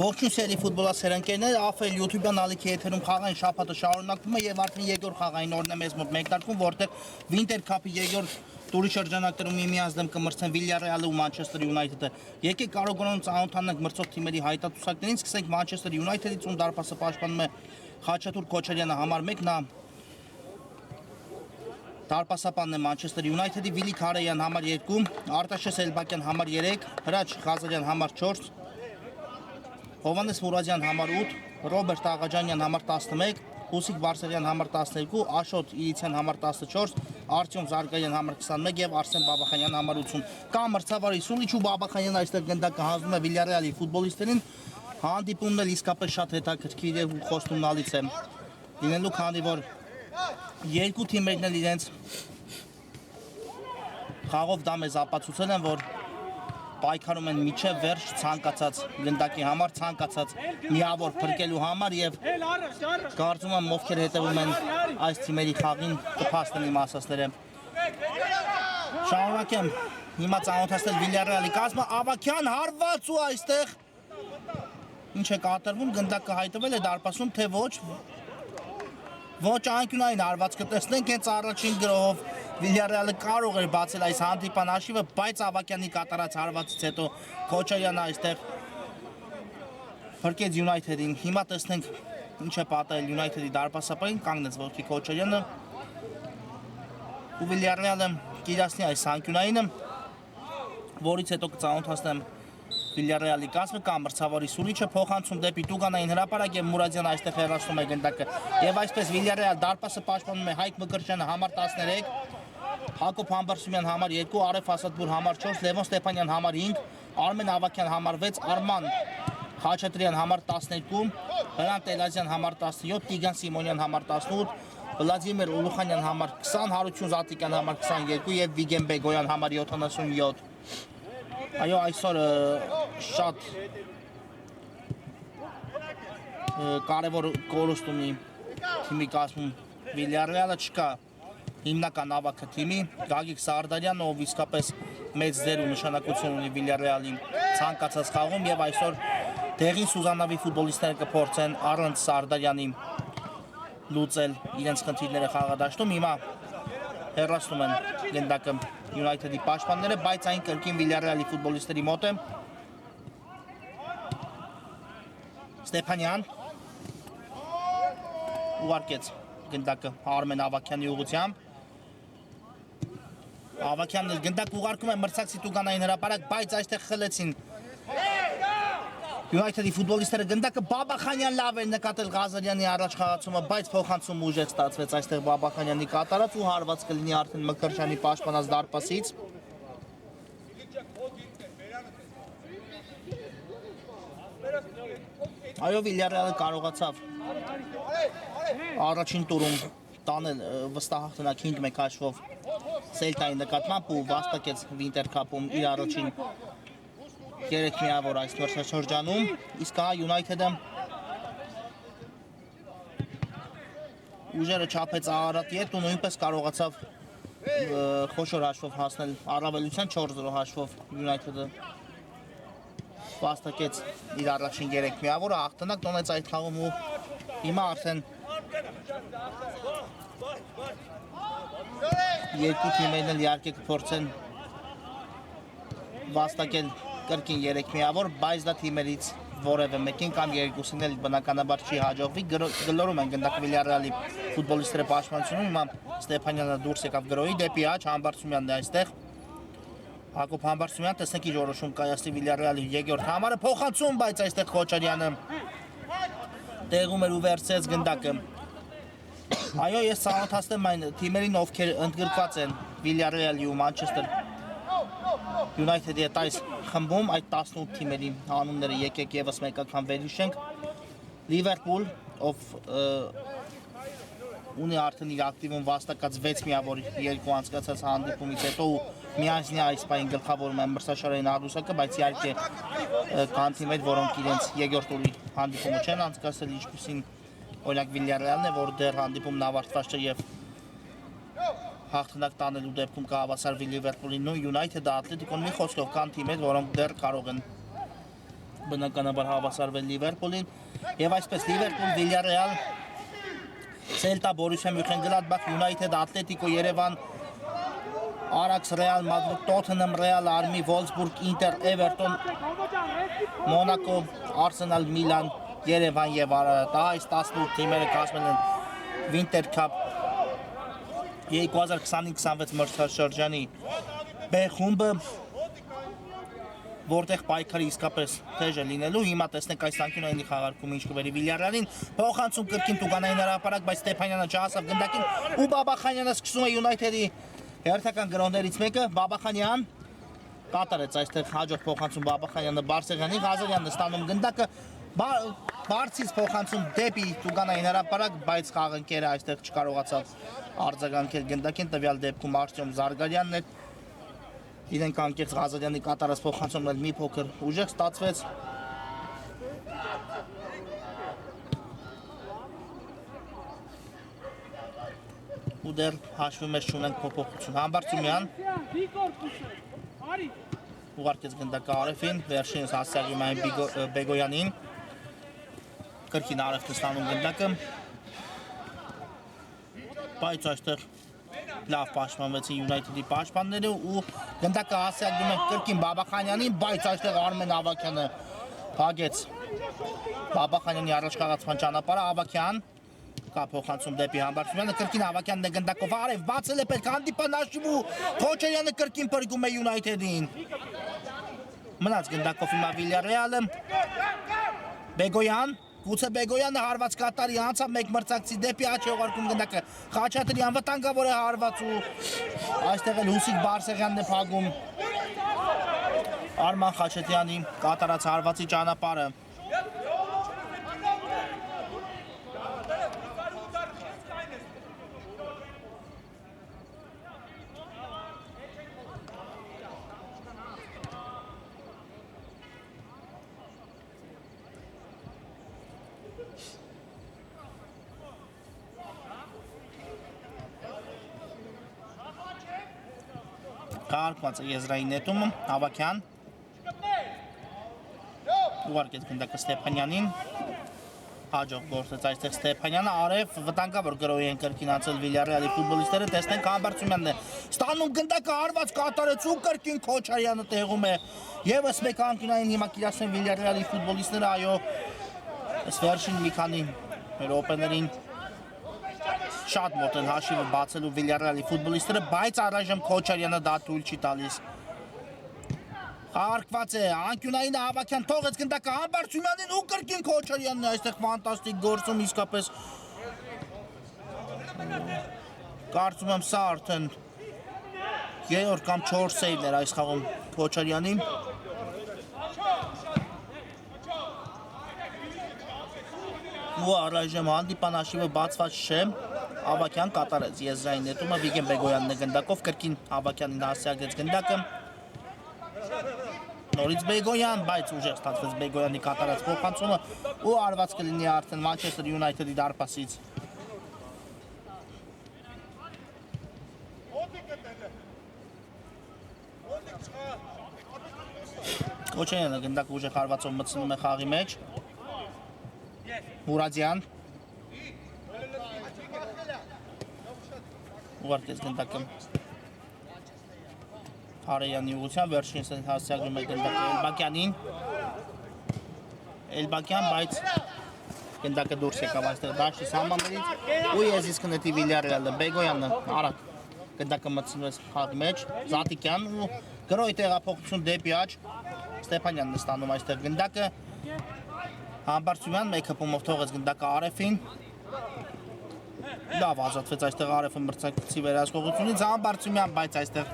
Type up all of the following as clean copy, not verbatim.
Ողջույն սերի ֆուտբոլասերընկերներ, AFL YouTube-յան ալիքի եթերում խաղային շաբաթը շարունակվում է եւ արդեն երկրորդ խաղային օրն է մեզ մոտ մեկնարկում, որտեղ Winter Cup-ի երկրորդ տուրի շրջանակներում միմյանց կմրցեն Villarreal-ը ու Manchester United-ը։ Եկեք կարողանանք ծանոթանանք մրցող թիմերի հայտարարություններին, սկսենք Manchester United-ից, ում դարպասը պաշտպանում է Խաչատուր Քոչարյանը համար 1, նա դարպասապանն է Manchester United-ի, Վիլի Քարեյան համար 2, Արտաշես Էլբակյան համար 3, Հրաչ Ղազարյան համար 4, Հովանես Մուրադյան համար 8, Ռոբերտ Աղաջանյան համար 11, Հուսիկ Բարսեղյան համար 12, Աշոտ Իլիցյան համար 14, Արտյոմ Զարգայան համար 21 եւ Արսեն Բաբախանյան համար 80։ Կամ մրցավարի Սուլիչ ու Բաբախանյան այստեղ գնդակը հանձնում է Villarreal-ի ֆուտբոլիստերին, հանդիպումն էլ իսկապես շատ հետաքրքիր եւ խոստումնալից է լինելու, քանի որ երկու թիմերն էլ իրենց խաղով դա մեզ ապացուցել են, որ պայքարում են միջև վերջ ցանկացած գնդակի համար, ցանկացած միավոր փրկելու համար եւ կարծում եմ ովքեր հետևում են այս թիմերի խաղին կփաստեն իմ ասածները։ Շարունակեմ հիմա ծանոթացնել Villarreal-ի կազմը, Ավակյան հարված ու այստեղ ինչ է կատարվում, գնդակը հայտնվել է դարպասում, թե ոչ անկյունային հարվածքը տեսնենք, հենց առաջին գրոհով Villarreal-ը կարող էր բացել այս հանդիպան հաշիվը, բայց Ավակյանի կատարած հարվածից հետո Քոչարյանը այստեղ փրկեց United-ին։ Հիմա տեսնենք ինչ է պատահել United-ի դարպասապային, կանգնեց ողքի Քոչարյանը ու Villarreal-ը կիրացնի այս անկյունայինը, որից հետո կծանոթացնեմ Villarreal-ի կազմը, կամ մրցավարի Սուլիչը, փոխանցում դեպի Տուգանային հրապարակ եւ Մուրադյան այստեղ հեռացնում է գնդակը։ Եվ այսպես Villarreal դարպասը պաշտպանում է Հայկ Մկրտչյանը համար 13, Հակոբ Համբարձումյան համար 2, Արեֆ Ասադպուր համար 4, Լևոն Ստեփանյան համար 5, Արմեն Ավակյան համար 6, Արման Խաչատրյան համար 12, Հրանտ Էլազյան համար 17, Տիգրան Սիմոնյան համար 18, Վլադիմիր Ուլուխանյան համար 20, Հարություն Զատիկյան համար 22 եւ Վիգեն Բեգոյան համար 77։ Այո, այսօր շատ կարևոր կորուստ ունի թիմի կազմում Villarreal-ը, չկա հիմնական ավագը թիմի, Գագիկ Սարդարյանը, ով իսկապես մեծ դեր ու նշանակություն ունի Villarreal-ի ցանկացած խաղում, եւ այսօր դեղին Սուզանավի ֆուտբոլիստները կփորձեն առանց Սարդարյանի լուծել իրենց խնդիրները խաղադաշտում։ Հիմա հեռացնում են գնդակը United-ի պաշտպանները, բայց այն կրկին Villarreal-ի ֆուտբոլիստերի մոտ է։ Ստեփանյան ուղարկեց գնդակը Արմեն Ավակյանի ուղղությամբ։ Ավակյանն էլ գնդակ ուղարկում է մրցակցի Տուգանային հրապարակ, բայց այստեղ խլեցին United-ի ֆուտբոլիստները գնդակը, Բաբախանյան լավ էր նկատել Ղազարյանի առաջ խաղացումը, բայց փոխանցում ուժեղ ստացվեց այստեղ Բաբախանյանի կատարած ու հարված կլինի արդեն Մկրտչյանի պաշտպանած դարպասից։ Այո, Villarreal-ը կարողացավ առաջին տուրում տանել վստահ հաղթանակ 5-1 հաշվով Սելտայի նկատմամբ ու վաստակեց Winter Cup-ում իր առաջին 3 միավոր այս մրցաշրջանում, իսկ հա United-ը ուժերը չափեց Արարատի հետ ու նույնպես կարողացավ խոշոր հաշվով հասնել առավելության 4-0 հաշվով United-ը վաստակեց իր առաջին 3 միավորը, հաղթանակ տոնեց այդ խաղում ու հիմա արդեն երկու թիմերն էլ իհարկե կփորձեն վաստակել կրկին 3 միավոր, բայց դա թիմերից որևէ մեկին կամ երկուսին էլ բնականաբար չի հաջողվի, գլորում են գնդակ Villarreal-ի ֆուտբոլիստները պաշտպանությունում, հիմա Ստեփանյանը դուրս եկավ գրոհի դեպի աջ, Համբարձումյանն է այստեղ, Հակոբ Համբարձումյան, տեսնենք ինչ որոշում կայացնի Villarreal-ի երկրորդ համարը, փոխանցում, բայց այստեղ Քոչարյանը տեղում էր ու վերցրեց գնդակը։ Այո, ես ծանոթացնեմ այն թիմերին, ովքեր ընդգրկված են Villarreal-ի ու Manchester United-ի հետ այս խմբում, այդ 18 թիմերի անունները եկեք եւս մեկ անգամ վերհիշենք։ Liverpool, ով ունի արդեն իր ակտիվում վաստակած 6 միավոր երկու անցկացած հանդիպումից հետո ու միանձնյա այս պահին գլխավորում են մրցաշարային աղյուսակը, բայց իհարկե կան թիմեր, որոնք իրենց երկրորդ տուրի հանդիպումը չեն անցկացրել, ինչպիսին օրինակ Villarreal-ն է, որ դեռ հանդիպումն ավարտված չէ եւ հաղթանակ տանելու դեպքում կհավասարվի Liverpool-ին ու United-ը, Atletico-ն, մի խոսքով կան թիմեր, որոնք դեռ կարող են բնականաբար հավասարվել Լիվերպուլին եւ այսպես Լիվերպուլ, Վիլյարեալ, Celta, Borussia Mönchengladbach, United, Atletico Yerevan, Ajax, Real Madrid, Tottenham, Real Army, Wolfsburg, Inter, Everton, Monaco, Arsenal, Milan, Yerevan եւ դա այս 18 թիմերը կազմել են Winter Cup 2025-26 մրցաշրջանի B խումբը, որտեղ պայքարը իսկապես թեժ է լինելու։ Հիմա տեսնենք այս անկյունայինի խաղարկումը ինչ կվերի Վիլյարեալին, փոխանցում կրկին Տուգանային հրապարակ, բայց Ստեփանյանը չհասավ գնդակին ու Բաբախանյանը սկսում է United-ի հերթական գրոհներից մեկը, Բաբախանյան կատարեց այստեղ հաջորդ փոխանցում Բաբախանյանը Բարսեղյանին, Ղազարյանն ստանում գնդակը, բարձից փոխանցում դեպի Տուգանային հրապարակ, բայց խաղընկերը այստեղ չկարողացավ արձագանքել գնդակին, տվյալ դեպքում Արտյոմ Զարգարյանն է իրենք անկեղծ Ղազարյանի կատարած փոխանցումն էլ մի փոքր ուժեղ ստացվեց։ Ու դեռ հաշվի մեջ չունենք փոփոխություն։ Համբարձումյան ուղարկեց գնդակը Արեֆին, վերջինս հասցեագում այն Բեգոյանին, կրկին Արեֆն ստանում գնդակը, բայց այստեղ լավ պաշտպանվեցին United-ի պաշտպանները ու գնդակը հասցեագում են կրկին Բաբախանյանին, բայց այստեղ Արմեն Ավագյանը փակեց Բաբախանյանի առաջ խաղացման ճանապարհը, Ավագյան կա փոխանցում դեպի Համբարձումյանը, կրկին Ավագյանն է գնդակով արև, բացել է պետք հանդիպան հաշիվ ու Քոչարյանը կրկին փրկում է United-ին։ Մնաց գնդակով հիմա Վիլյարեալը, Բեգոյան, գուցե Բեգոյանը հարված կատարի, անցավ մեկ մրցակցի դեպի աջ է ուղարկում գնդակը, Խաչատրյան վտանգավոր է հարված ու այստեղ էլ Հուսիկ Բարսեղյանն է փակում Արման Խաչատրյանի կատարած հարվածի ճանապարհը։ Կարգված է եզրային նետումը, Ավագյան ուղարկեց գնդակը Ստեփանյանին, հաջող գործեց այստեղ Ստեփանյանը, Արև վտանգավոր գրոհի են կրկին անցել Վիլյարեալի ֆուտբոլիստները, տեսնենք Համբարձումյանն է ստանում գնդակը հարված կատարեց ու կրկին Քոչարյանը տեղում է եւս մեկ անկյունային հիմա կիրացնեն Վիլյարեալի ֆուտբոլիստները, այո, այս վերջին մի քանի րոպեներին շատ մոտ են հաշիվը բացելու Վիլյարեալի ֆուտբոլիստները, բայց առայժմ Քոչարյանը դա թույլ չի տալիս։ Խաղարկված է անկյունային Ավագյան թողեց գնդակը Համբարձումյանին ու կրկին Քոչարյանն է այստեղ ֆանտաստիկ գործում, իսկապես կարծում եմ սա արդեն 3 կամ 4 սեյվն էր այս խաղում Քոչարյանին։ Ու առայժմ հանդիպան հաշիվը բացված չէ, Ավագյան կատարեց եզրային նետումը, Վիգեն Բեգոյանն է գնդակով, կրկին Ավագյանին հասցեագրեց գնդակը, նորից Բեգոյան, բայց ուժեղ ստացվեց Բեգոյանի կատարած փոխանցումը ու արված կլինի արդեն Manchester United-ի դարպասից։ Քոչարյանը գնդակը ուժեղ հարվածով մտցնում է խաղի մեջ, Մուրադյան ուղարկեց գնդակը Հարեյանի ուղղությամբ, վերջինս հասցեագրում է գնդակը Էլբակյան, բայց գնդակը դուրս եկավ այստեղ դաշտի սահմաններից ու եզիսկը նետի Վիլյարեալը, Բեգոյանը արագ գնդակը մտցնեց խաղի մեջ, Զատիկյան ու գրոհի տեղափոխություն դեպի աջ, Ստեփանյանն է ստանում այստեղ գնդակը, Համբարձումյան մեկ հպումով թողեց գնդակը Արեֆին, լավ ազատվեց այստեղ Արեֆը մրցակցի վերահսկողությունից, Համբարձումյան, բայց այստեղ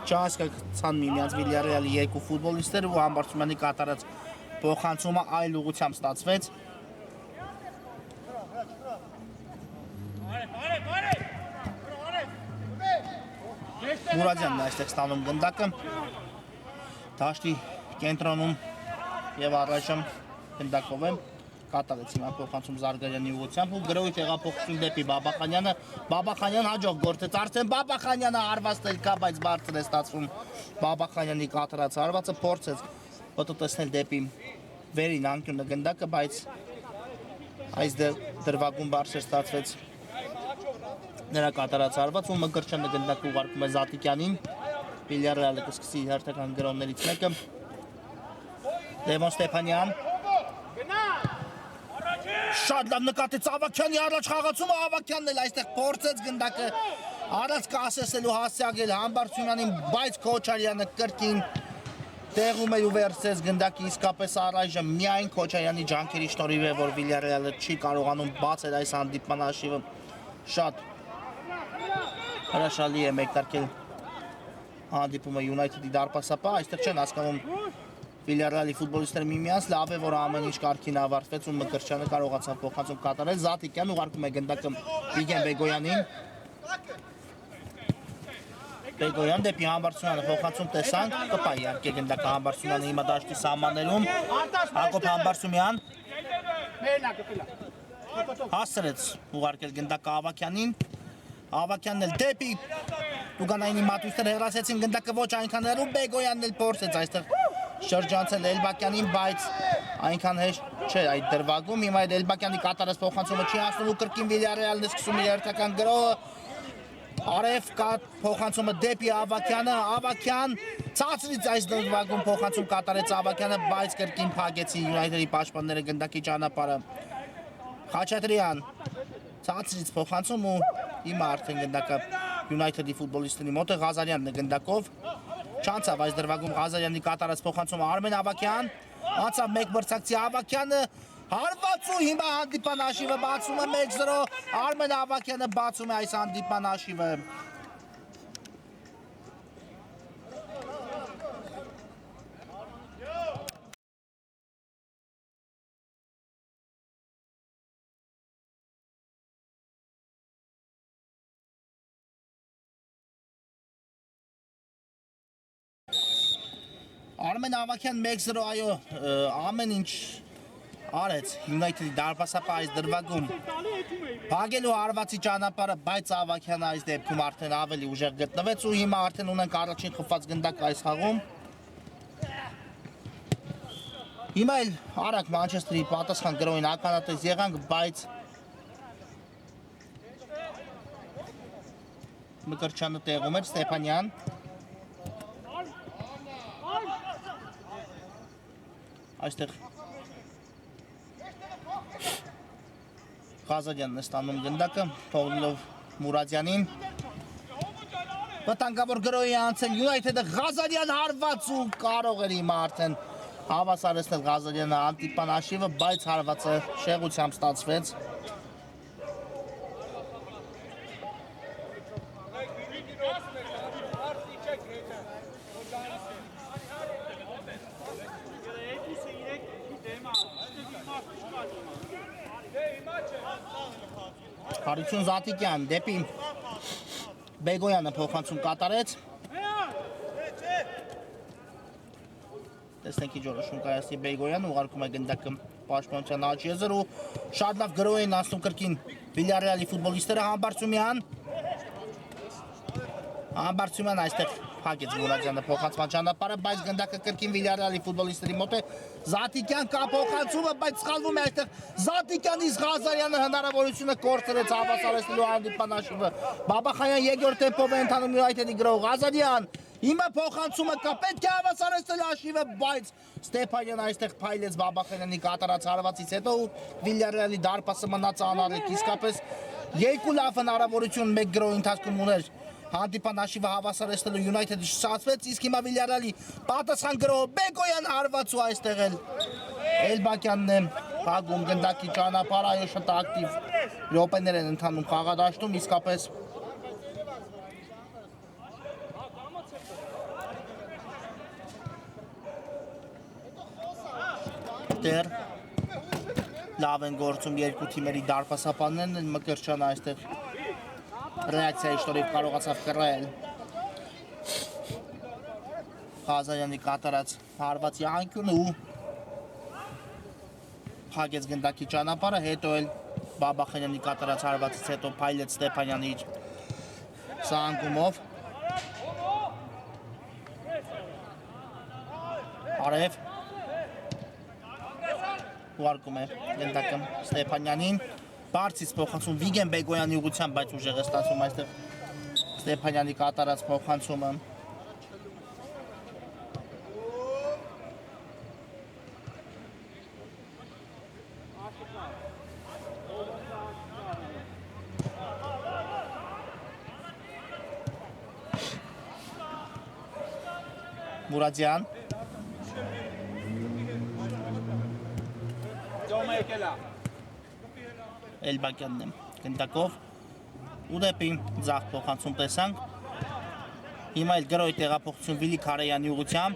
չհասկացան միմյանց Վիլյարեալի երկու ֆուտբոլիստները ու Համբարձումյանի կատարած փոխանցումը այլ ուղղությամբ ստացվեց։ Մուրադյանն այստեղ ստանում գնդակը, դաշտի կենտրոնում եւ առայժմ գնդակով է կատարեց հիմա փոխանցում Զարգարյանի ուղղությամբ ու գրոհի տեղափոխություն դեպի Բաբախանյանը, Բաբախանյան հաջող գործեց, արդեն Բաբախանյանը հարված կա, բայց բարձր է ստացվում Բաբախանյանի կատարած հարվածը, փորձեց հետո տեսնել դեպի վերին անկյունը գնդակը, բայց այս դրվագում բարձր ստացվեց նրա կատարած հարված ու Մկրտչյանը գնդակը ուղարկում է Զատիկյանին, Վիլյարեալը կսկսի հերթական գրոններից մեկը, Լևոն Ստեփանյան, շատ լավ նկատեց Ավագյանի առաջ խաղացումը, Ավագյանն էլ այստեղ փորձեց գնդակը առաջ կասեցելու հասցեագել Համբարձումյանին, բայց Քոչարյանը կրկին տեղում է ու վերցրեց գնդակի, իսկապես առայժմ միայն Քոչարյանի ջանքերի շնորհիվ է, որ Վիլյարեալը չի կարողանում բացել այս հանդիպման հաշիվը, շատ հրաշալի է մեկնարկել հանդիպումը Յունայթեդի դարպասապահ, այստեղ չեն հասկանում Վիլյարեալի ֆուտբոլիստները միմյանց, լավ է, որ ամեն ինչ կարգին ավարտվեց ու Մկրտչյանը կարողացավ փոխանցում կատարել, Զատիկյան ուղարկում է գնդակը Վիգեն Բեգոյանին, Բեգոյան դեպի Համբարձումյանը փոխանցում տեսանք, կպա իհարկե գնդակը Համբարձումյանը հիմա դաշտի սահմաններում, Հակոբ Համբարձումյան հասցրեց ուղարկել գնդակը Ավագյանին, Ավագյանն էլ դեպի Տուգանայինի մատույցները հեռացեցին գնդակը ոչ այնքան հեռու, Բեգոյանն էլ փորձեց այստեղ շրջանցել Էլբակյանին, բայց այնքան հեշտ չէ այդ դրվագում, հիմա այդ Էլբակյանի կատարած փոխանցումը չի հասնում ու կրկին Վիլյարեալն է սկսում իր հերթական գրոհը, Արև կա փոխանցումը դեպի Ավագյանը, Ավագյան ցածրից այս դրվագում փոխանցում կատարեց Ավագյանը, բայց կրկին փակեցին Յունայթեդի պաշտպանները գնդակի ճանապարհը, Խաչատրյան ցածրից փոխանցում ու հիմա արդեն գնդակը Յունայթեդի ֆուտբոլիստների մոտ է, Ղազարյանն է գնդակով, չանցավ այս դրվագում Ղազարյանի կատարած փոխանցումը Արմեն Ավագյան, անցավ մեկ մրցակցի Ավագյանը, հարված ու հիմա հանդիպան հաշիվը բացում է 1-0, Արմեն Ավագյանը բացում է այս հանդիպան հաշիվը։ Արմեն Ավագյան 1-0, այո, ամեն ինչ արեց Յունայթեդի դարպասապահ այս դրվագում փակելու հարվածի ճանապարհը, բայց Ավագյանը այս դեպքում արդեն ավելի ուժեղ գտնվեց ու հիմա արդեն ունենք առաջին խփված գնդակ այս խաղում։ Հիմա էլ արագ Մանչեսթերի պատասխան գրոին ականատես եղանք, բայց Մկրտչյանը տեղում էր, Ստեփանյան այստեղ Ղազարյանն է ստանում գնդակը, թողնելով Մուրադյանին, վտանգավոր գրոհի անցել Յունայթեդը, Ղազարյան հարված ու կարող էր հիմա արդեն հավասարեցնել Ղազարյանը հանդիպան հաշիվը, բայց հարվածը շեղությամբ ստացվեց։ Հարություն Զատիկյան դեպի Բեգոյանը փոխանցում կատարեց, տեսնենք ինչ որոշում կայացնի Բեգոյանը, ուղարկում է գնդակը պաշտպանության աջ եզր ու շատ լավ գրոհ էին անցնում կրկին Վիլյարեալի ֆուտբոլիստները, Համբարձումյան այստեղ փակեց Մուրադյանը փոխանցման ճանապարհը, բայց գնդակը կրկին Վիլյարեալի ֆուտբոլիստների մոտ է, Զատիկյան կա փոխանցումը, բայց սխալվում է այստեղ Զատիկյանից Ղազարյանը հնարավորությունը կորցրեց հավասարեցնելու հանդիպան հաշիվը, Բաբախանյան երկրորդ տեմպով է ընթանում Յունայթեդի գրոհ, Ղազարյան հիմա փոխանցումը կա, պետք է հավասարեցնել հաշիվը, բայց Ստեփանյան այստեղ փայլեց Բաբախանյանի կատարած հարվածից հետո ու Վիլյարեալի դարպասը մնաց անառիկ, իսկապես երկու լավ հնարավորություն մեկ գրոհի ընթացքում ուներ հանդիպան հաշիվը հավասարեցնելու Յունայթեդը ստացվեց, իսկ հիմա Վիլյարեալի պատասխան գրոհը Բեգոյան հարված ու այստեղ էլ Էլբակյանն է փակում գնդակի ճանապարհը, այո շատ ակտիվ րոպեներ են ընթանում խաղադաշտում, իսկապես դեռ լավ են գործում երկու թիմերի դարպասապաններն, Մկրտչյանը այստեղ ռեակցիայի շնորհիվ կարողացավ կռել Ղազարյանի կատարած հարվածի անկյունը ու փակեց գնդակի ճանապարհը, հետո էլ Բաբախանյանի կատարած հարվածից հետո փայլեց Ստեփանյանի իր սահանգումով, Արև ուղարկում է գնդակը Ստեփանյանին, բարձից փոխանցում Վիգեն Բեգոյանի ուղղությամբ, բայց ուժեղ է ստացվում այստեղ Ստեփանյանի կատարած փոխանցումը։ Մուրադյան Էլբակյանն է գնդակով ու դեպի ձախ փոխանցում տեսանք հիմա էլ գրոյ տեղափոխություն Վիլի Քարեյանի ուղղությամբ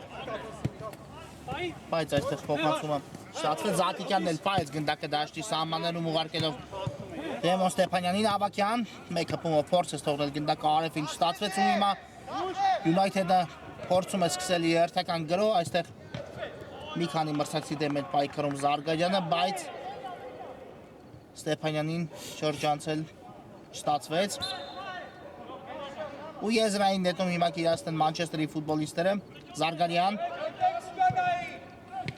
բայց այստեղ փոխանցումը ստացվեց Զատիկյանն էլ պայեց գնդակը դաշտի սահմաններում ուղարկելով Դեմոն Ստեփանյանին Ավակյան մեկ հպումով փորձ է թողնել գնդակը արևին չստացվեց ու հիմա United-ը փորձում է սկսել երթական գրո այստեղ մի քանի մրցակցի դեմ է պայքարում Զարգարյանը, բայց Ստեփանյանին շրջանցել չստացվեց ու եզրային նետում հիմա կիրացնեն Մանչեսթերի ֆուտբոլիստները Զարգարյան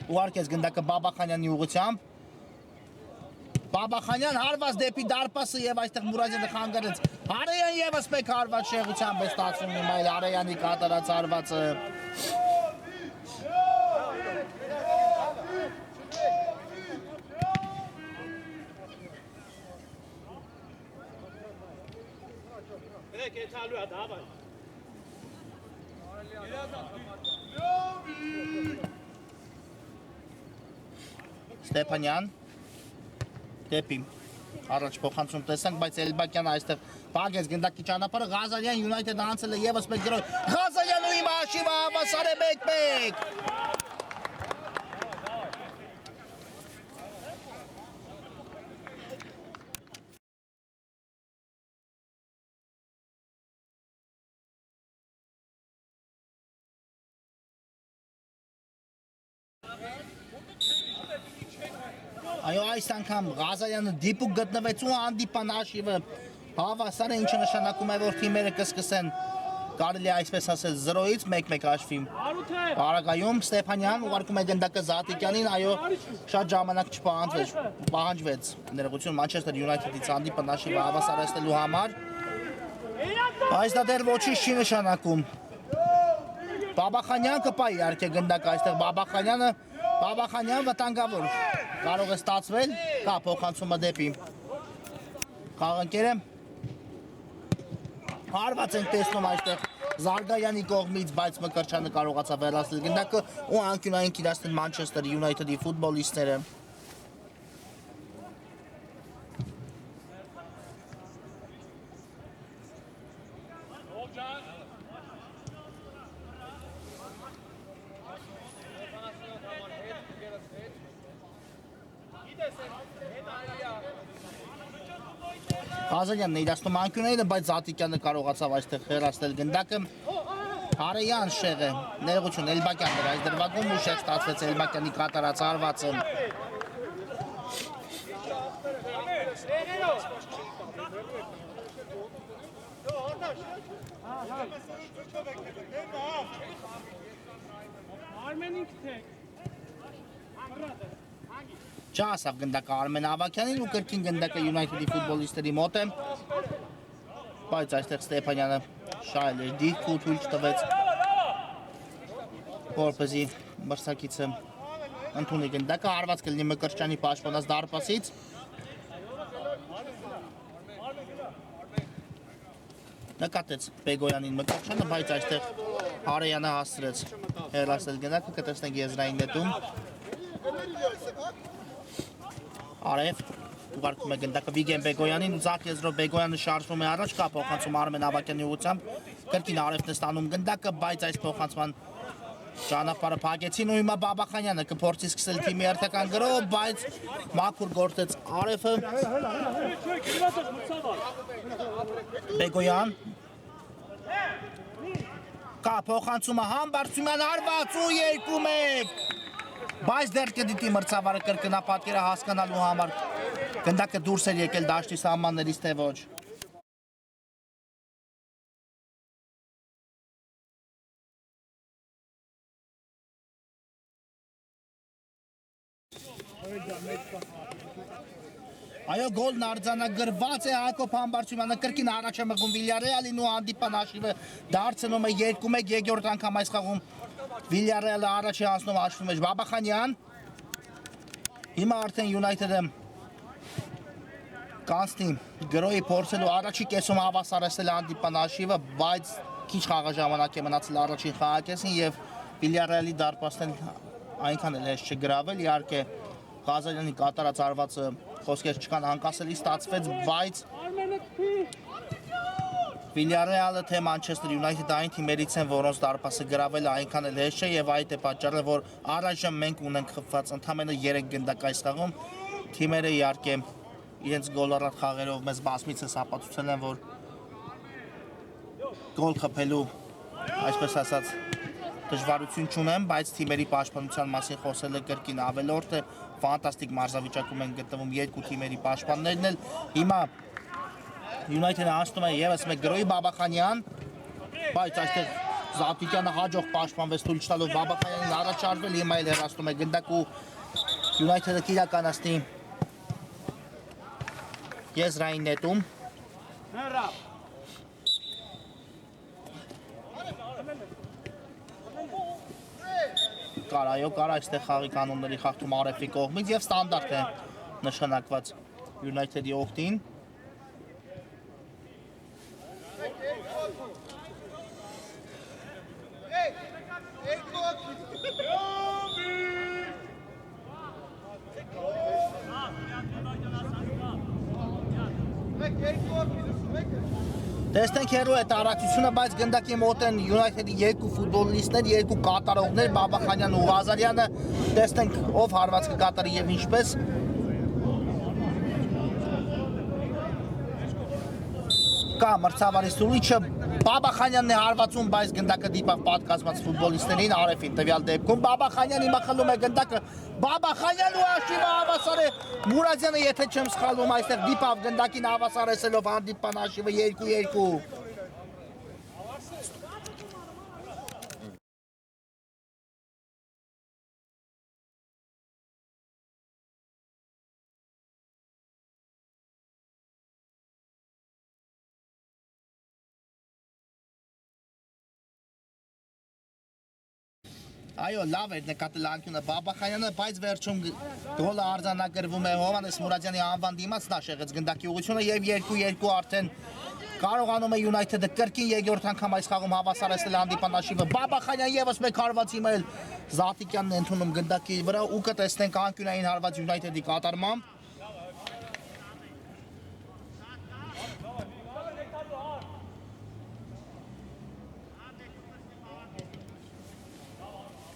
ուղարկեց գնդակը Բաբախանյանի ուղղությամբ Բաբախանյան հարված դեպի դարպասը եւ այստեղ Մուրադյանը խանգարեց Արեյան եւս մեկ հարված շեղությամբ է ստացվում հիմա էլ Արեյանի կատարած հարվածը Ստեփանյան դեպի առաջ փոխանցում տեսանք, բայց Էլբակյանը այստեղ բաղեց գնդակի ճանապարհը Ղազարյան United-ը անցել է եւս մեկ գրոհ Ղազարյանը հիմա հաշիվը հավասար է 1-1 Այո, այս անգամ Ղազարյանը դիպուկ գտնվեց ու հանդիպան հաշիվը հավասար է, ինչը նշանակում է, որ թիմերը կսկսեն կարելի է այսպես ասել 0-ից 1-1 հաշվի Արագայում Ստեփանյան ուղարկում է գնդակը Զատիկյանին, այո, շատ ժամանակ չպահանջվեց ներողություն Մանչեսթեր Յունայթեդից հանդիպան հաշիվը հավասարեցնելու համար բայց դա դեռ ոչինչ չի նշանակում Բաբախանյան կպա իհարկե գնդակը այստեղ Բաբախանյան վտանգավոր կարող է ստացվել, կա փոխանցումը դեպի խաղընկերը հարված ենք տեսնում այստեղ Զարգարյանի կողմից, բայց Մկրտչյանը կարողացավ վերացնել գնդակը ու անկյունային կիրացնել Մանչեսթեր Յունայթեդի ֆուտբոլիստները Ղազարյանն է իրացնում անկյունները, բայց Զատիկյանը կարողացավ այստեղ հեռացնել գնդակը Արեյան շեղը, ներողություն Էլբակյանն էր այս դրվագում ու շեղ ստացվեց Էլբակյանի կատարած հարվածը Չհասավ գնդակը Արմեն Ավակյանին ու կրկին գնդակը United-ի ֆուտբոլիստերի մոտ է բայց այստեղ Ստեփանյանը շահել էր դիրք ու թույլ չտվեց որպեսզի մրցակիցը ընդունի գնդակը հարված կլինի Մկրտչյանի պաշտպանած դարպասից նկատեց Բեգոյանին Մկրտչյանը, բայց այստեղ Արեյանը հասցրեց հեռացնել գնդակը, կտեսնենք եզրային նետում Արև ուղարկում է գնդակը Վիգեն Բեգոյանին ու ձախ եզրով Բեգոյանը շարժվում է առաջ, կա փոխանցում Արմեն Ավակյանի ուղղությամբ, կրկին Արևն է ստանում գնդակը, բայց այս փոխանցման ճանապարհը փակեցին ու հիմա Բաբախանյանը կփորձի սկսել թիմի հերթական գրոհը, բայց մաքուր գործեց Արևը Բեգոյան կա փոխանցումը Համբարձումյան հարված ու 2-1 Բայց դեռ կդիտի մրցավարը կրկնապատկերը հասկանալու համար գնդակը դուրս էր եկել դաշտի սահմաններից թե ոչ Այո, գոլն արձանագրված է Հակոբ Համբարձումյանը կրկին առաջ է մղում Վիլյարեալին ու հանդիպան հաշիվը դարձնում է 2-1 երկրորդ անգամ այս խաղում Վիլյարեալը առաջ է անցնում հաշվի մեջ Բաբախանյան հիմա արդեն Յունայթեդը կանցնի գրոյի փորձելու առաջի կեսում հավասարեցնել հանդիպան հաշիվը, բայց քիչ խաղաժամանակ է մնացել առաջին խաղակեսին եւ Վիլյարեալի դարպասն այնքան էլ հեշտ չգրավել, իհարկե Ղազարյանի կատարած արվածը խոսքեր չկան անկասելի ստացվեց, բայց Վիլյարեալը թե Մանչեսթեր Յունայթեդը այն թիմերից են, որոնց դարպասը գրավելը այնքան էլ հեշտ չէ եւ այդ է պատճառը, որ առայժմ մենք ունենք խփված ընդամենը 3 գնդակ այս խաղում։ Թիմերը իհարկե իրենց գոլառատ խաղերով մեզ բազմիցս ապացուցել են, որ գոլ խփելու, այսպես ասած, դժվարություն չունեմ, բայց թիմերի պաշտպանության մասին խոսելը կրկին ավելորդ է, ֆանտաստիկ մարզավիճակում են գտնվում երկու թիմերի պաշտպաններն էլ։ Հիմա Յունայթեդը անցնում է եւս մեկ գրոյի Բաբախանյան, բայց այստեղ Զատիկյանը հաջող պաշտպանվեց թույլ չտալով Բաբախանյանին առաջարվել, հիմա էլ հեռացնում է գնդակ ու Յունայթեդը կիրականացնի եզրային նետում։ Կար այստեղ խաղի կանոնների խախտում Արեֆի կողմից եւ ստանդարտ է նշանակված Յունայթեդի օգտին։ Տեսնենք հերո է տարածությունը, բայց գնդակի մոտ են Յունայթեդի երկու ֆուտբոլիստներ, երկու կատարողներ, Բաբախանյանն ու Ղազարյանը, տեսնենք ով հարված կկատարի եւ ինչպես։ Կա մրցավարի սուրիչը, Բաբախանյանն է հարվածում, բայց գնդակը դիպավ պատկազմած ֆուտբոլիստներին, Արեֆին տվյալ դեպքում Բաբախանյան հիմա խլում է գնդակը, Բաբախանյանն ու հաշիվը հավասար է, Մուրադյանը եթե չեմ սխալվում այստեղ դիպավ գնդակին հավասարեցելով հանդիպան հաշիվը 2-2։ Այո, լավ էր նկատել անկյունը Բաբախանյանը, բայց վերջում գոլը արձանագրվում է Հովհաննես Մուրադյանի անվան դիմաց նա շեղեց գնդակի ուղղությունը եւ 2-2 արդեն կարողանում է Յունայթեդը կրկին երկրորդ անգամ այս խաղում հավասարեցնել հանդիպան հաշիվը։ Բաբախանյան եւս մեկ հարված հիմա էլ Զատիկյանն է ընդունում գնդակի վրա ու կտեսնենք անկյունային հարված Յունայթեդի կատարմամբ։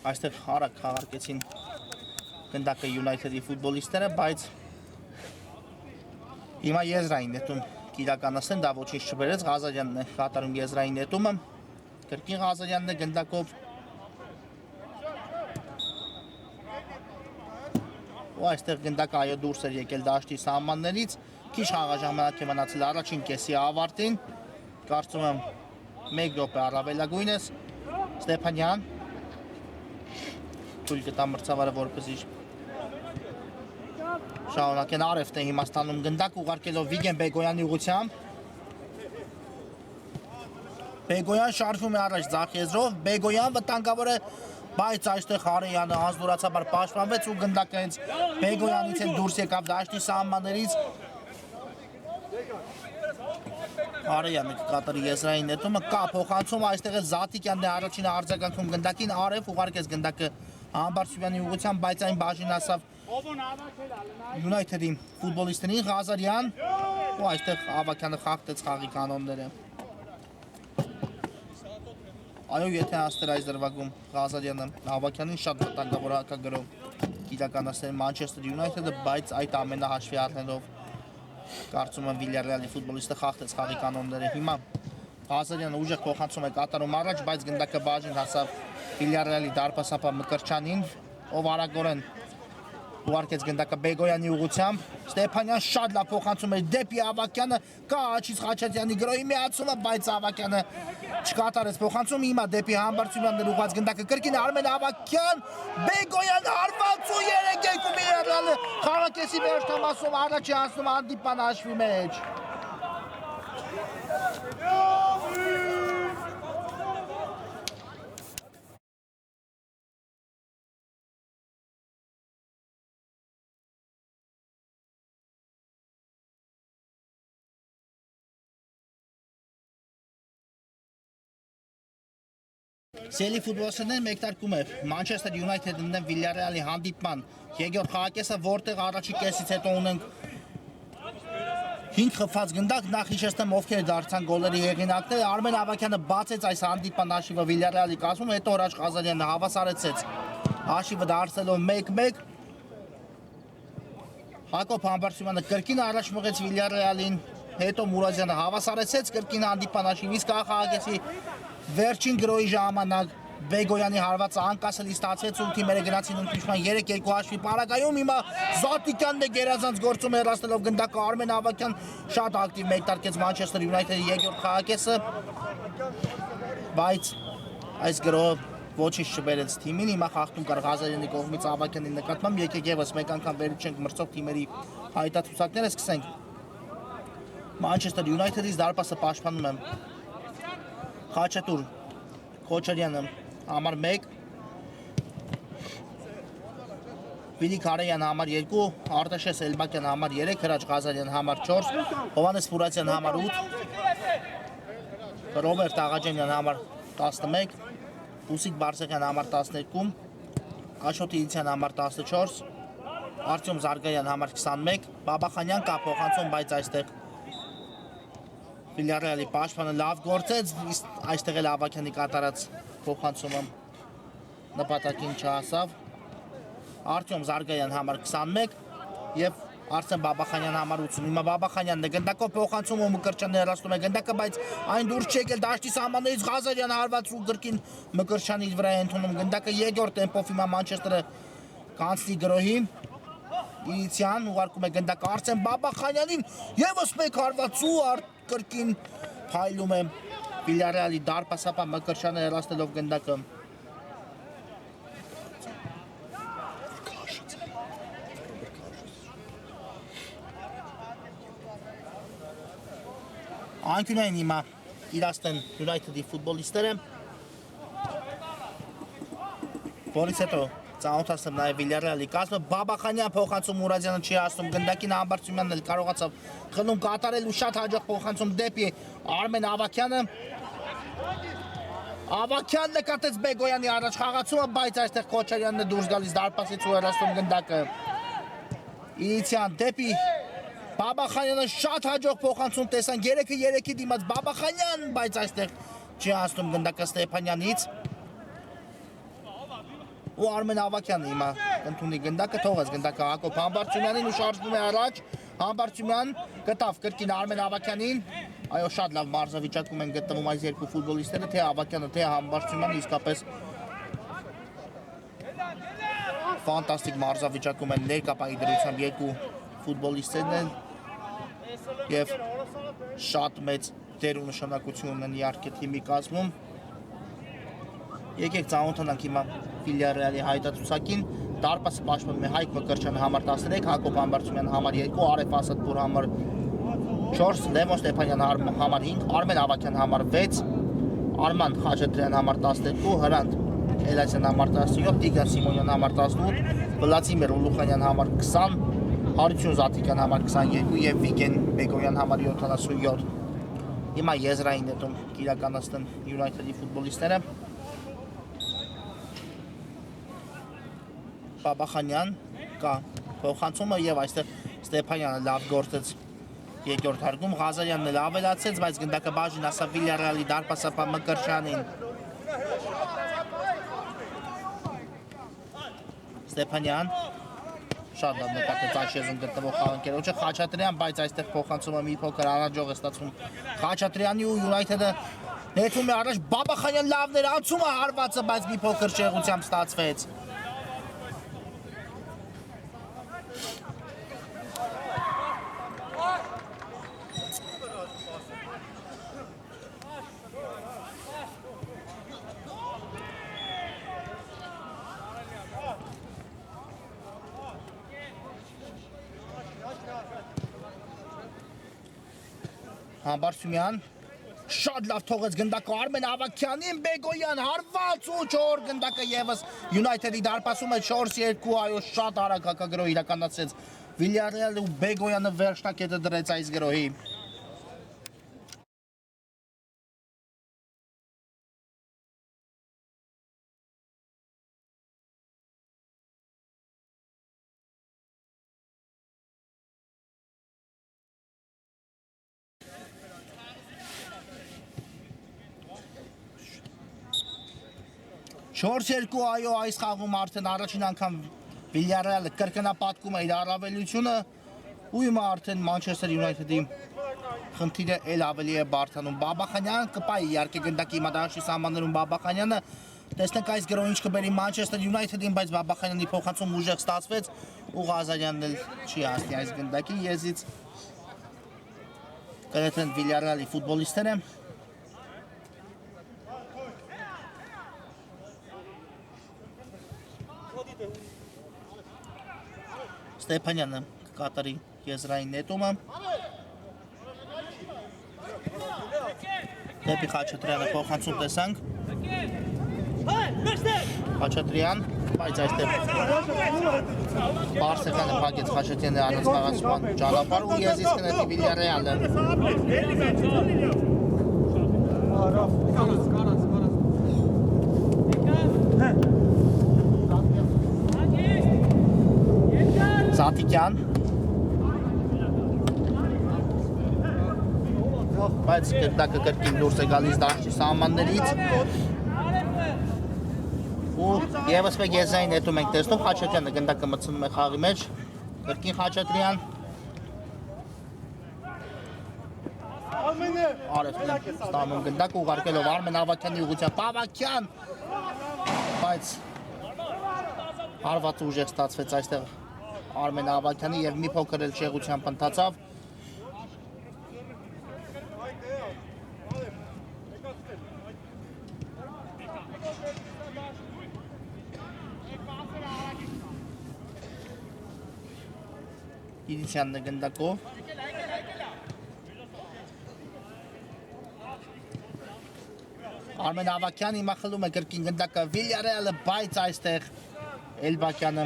Այստեղ հարակ խաղարկեցին գնդակը Յունայթեդի ֆուտբոլիստները, բայց հիմա եզրային նետում կիրականացնեն, դա ոչինչ չբերեց, Ղազարյանն է կատարում եզրային նետումը, կրկին Ղազարյանն է գնդակով ու այստեղ գնդակը այո դուրս էր եկել դաշտի սահմաններից, քիչ խաղաժամանակ է մնացել առաջին կեսի ավարտին, կարծում եմ 1 րոպե առավելագույնս, Ստեփանյան թույլ կտա մրցավարը որպեսզի շարունակեն Արեֆն է հիմա ստանում գնդակ ուղարկելով Վիգեն Բեգոյանի ուղղությամբ Բեգոյան շարժվում է առաջ ձախ եզրով Բեգոյան վտանգավոր է բայց այստեղ Արեյանը անզորացաբար պաշտպանվեց ու գնդակը հենց Բեգոյանից էլ դուրս եկավ դաշտի սահմաններից Արեյանը կկատարի եզրային նետումը կա փոխանցում այստեղ է Զատիկյանն է առաջինը արձագանքում գնդակին Արեֆ ուղարկեց գնդակը Համբարձումյանի ուղղությամբ, բայց այն բաժին ասավ Յունայթեդի ֆուտբոլիստներին Ղազարյան ու այստեղ Ավակյանը խախտեց խաղի կանոնները։ Այո, եթե աստր այս դրվագում Ղազարյանը Ավակյանին շատ վտանգավոր հակագրով իրականացնել Մանչեսթեր Յունայթեդը, բայց այդ ամենը հաշվի առնելով կարծում եմ Վիլյարեալի ֆուտբոլիստը խախտեց խաղի կանոնները։ Հիմա Ղազարյանը ուժեղ փոխանցում է կատարում առաջ, բայց գնդակը բաժին հասավ Վիլյարեալի դարպասապահ Մկրտչյանին, ով արագորեն ուղարկեց գնդակը Բեգոյանի ուղղությամբ, Ստեփանյան շատ լավ փոխանցում էր դեպի Ավակյանը, կա Աչիս Խաչատրյանի գրոհի միացումը, բայց Ավակյանը չկատարեց փոխանցում, հիմա դեպի Համբարձումյանն ուղղված գնդակը կրկին Արմեն Ավակյան, Բեգոյան հարված ու 3-2 Միլիարդյանը խաղակեսի վերջնամասում առաջ է հասնում հանդիպան հաշվի մեջ։ Սելի ֆուտբոլիստներն մեկնարկում է Մանչեսթեր Յունայթեդի դեմ Վիլյարեալի հանդիպման երկրորդ խաղակեսը, որտեղ առաջի կեսից հետո ունենք 5 խփած գնդակ, նախ հիշեցնեմ ովքեր դարձան գոլերի հեղինակները, Արմեն Ավակյանը բացեց այս հանդիպման հաշիվը Վիլյարեալի կազմում, հետո Հրաչ Ղազարյանը հավասարեցեց հաշիվը դարձելով 1-1, Հակոբ Համբարձումյանը կրկին առաջ մղեց Վիլյարեալին, հետո Մուրադյանը հավասարեցեց կրկին հանդիպման հաշիվը, իսկ խաղակեսի վերջին գրոհի ժամանակ Բեգոյանի հարվածը անկասելի ստացվեց ու թիմերը գնացին ընդմիջման 3-2 հաշվի պարագայում, հիմա Զատիկյանն է գերազանց գործում հեռացնելով գնդակը, Արմեն Ավակյան շատ ակտիվ մեկնարկեց Մանչեսթեր Յունայթեդի երկրորդ խաղակեսը, բայց այս գրոհը ոչինչ չբերեց թիմին, հիմա խաղթում կար Ղազարյանի կողմից Ավակյանի նկատմամբ, եկեք եւս մեկ անգամ վերից չենք մրցող թիմերի հայտարարությունները, սկսենք Մանչեսթեր Յունայթեդից դարպասը պաշտպանում է Խաչատուր Քոչարյանը համար 1, Վիլի Քարեյան համար 2, Արտաշես Էլբակյան համար 3, Հրաչ Ղազարյան համար 4, Հովհաննես Ֆուրատյան համար 8, Ռոբերտ Աղաջանյան համար 11, Ուսիկ Բարսեղյան համար 12, Աշոտ Իլցյան համար 14, Արտյոմ Զարգայան համար 21, Բաբախանյան կա փոխանցում, բայց այստեղ Վիլյարեալի պաշտպանը լավ գործեց, այստեղ էլ Ավակյանի կատարած փոխանցումը նպատակին չհասավ, Արտյոմ Զարգայան համար 21 և Արսեն Բաբախանյան համար 80, հիմա Բաբախանյանն է գնդակով փոխանցում ու Մկրտչյանն հեռացնում է գնդակը, բայց այն դուրս չի եկել դաշտի սահմաններից, Ղազարյանը հարված ու կրկին Մկրտչյանի վրա է ընդունում գնդակը, երկրորդ տեմպով հիմա Մանչեսթերը կանցնի գրոհի, Իլիցյան ուղարկում է գնդակը Արսեն Բաբախանյանին, ևս մեկ հարված ու կրկին փայլում է Վիլյարեալի դարպասապան Մկրտչյանը հեռացնելով գնդակը, անկյունային հիմա իրացնեն Յունայթեդի ֆուտբոլիստները, որից հետո ծանոթացնեմ նաև Վիլյարեալի կազմը, Բաբախանյան փոխանցում Մուրադյանը չի հասնում գնդակին, Համբարձումյանն էլ կարողացավ խլում կատարել ու շատ հաջող փոխանցում դեպի Արմեն Ավակյանը, Ավակյանն նկատեց Բեգոյանի առաջ խաղացումը, բայց այստեղ Քոչարյանն է դուրս գալիս դարպասից ու հեռացնում գնդակը, Իլիցյան դեպի Բաբախանյանը շատ հաջող փոխանցում, տեսան 3-3-ի դիմաց Բաբախանյան, բայց այստեղ չի հասնում գնդակը Ստեփանյանից ու Արմեն Ավակյանը հիմա ընդունի գնդակը, թողեց գնդակը Հակոբ Համբարձումյանին ու շարժվում է առաջ, Համբարձումյան գտավ կրկին Արմեն Ավակյանին, այո շատ լավ մարզավիճակում են գտնվում այս երկու ֆուտբոլիստները, թե Ավակյանը, թե Համբարձումյանը, իսկապես ֆանտաստիկ մարզավիճակում են ներկապայի դրությամբ երկու ֆուտբոլիստներն են և շատ մեծ դեր ու նշանակություն ունեն իհարկե թիմի կազմում, եկեք ծանոթանանք հիմա Վիլյարեալի հայտարարությունին, դարպասը պաշտպանում է Հայկ Մկրտչյանը համար 13, Հակոբ Համբարձումյանը համար 2, Արեֆ Ասադպուր համար 4, Լևոն Ստեփանյան համար 5, Արմեն Ավակյան համար 6, Արման Խաչատրյան համար 12, Հրանտ Էլասյան համար 17, Տիգրան Սիմոնյան համար 18, Վլադիմիր Ուլուխանյան համար 20, Հարություն Զատիկյան համար 22 և Վիգեն Բեգոյան համար 77։ Հիմա եզրային նետում կիրականացնեն Յունայթեդի ֆուտբոլիստները։ Բաբախանյան կա փոխանցումը և այստեղ Ստեփանյանը լավ գործեց երկրորդ հարկում, Ղազարյանն էլ ավելացեց, բայց գնդակը բաժին ասավ Վիլյարեալի դարպասապան Մկրտչյանին։ Ստեփանյան շատ լավ նկատեց աչեզում գտնվող խաղընկերոջը Խաչատրյան, բայց այստեղ փոխանցումը մի փոքր անհաջող է ստացվում Խաչատրյանի ու Յունայթեդը ներվում է առաջ, Բաբախանյան լավ ներանցում է հարվածը, բայց մի փոքր շեղությամբ ստացվեց։ Համբարձումյան շատ լավ թողեց գնդակը Արմեն Ավագյանին, Բեգոյան հարված ու 4 գնդակը եւս United-ի դարպասում է 4-2, այո, շատ արագ հակագրոհ իրականացրեց Villarreal-ը ու Բեգոյանը վերջնակետը դրեց այս գրոհի։ Չորս-երկու, այո, այս խաղում արդեն առաջին անգամ Villarreal-ը կրկնապատկում է իր առավելությունը ու հիմա արդեն Manchester United-ի խնդիրը էլ ավելի է բարդանում։ Բաբախանյան կպայի իհարկե գնդակի մադաշի սահմաններում Բաբախանյանը տեսնենք այս գրոհը ինչ կբերի Manchester United-ին, բայց Բաբախանյանի փոխանցում ուժեղ ստացվեց ու Ղազարյանն էլ չի հասնի այս գնդակի եզից։ Կներեն Villarreal-ի ֆուտբոլիստները Ստեփանյանը կկատարի եզրային նետումը դեպի Խաչատրյանը փոխանցում տեսանք Խաչատրյան, բայց այստեղ Բարսեղյանը փակեց Խաչատրյանի առանց խաղացման ճանապարհ ու եզից կնետի Villarreal-ը Զատիկյան բայց գնդակը կրկին դուրս է գալիս դաշտի սահմաններից ու եւս մեկ եզրային նետում ենք տեսնում Խաչատրյանը գնդակը մտցնում է խաղի մեջ կրկին Խաչատրյան Արևն ստանում գնդակը ուղարկելով Արմեն Ավագյանի ուղղությամբ Ավագյան բայց հարվածը ուժեղ ստացվեց այստեղ Արմեն Ավագյանի եւ մի փոքր էլ շեղությամբ ընթացավ Իդիսյանն է գնդակով Արմեն Ավագյանը հիմա խլում է կրկին գնդակը Villarreal-ը բայց այստեղ Էլբակյանը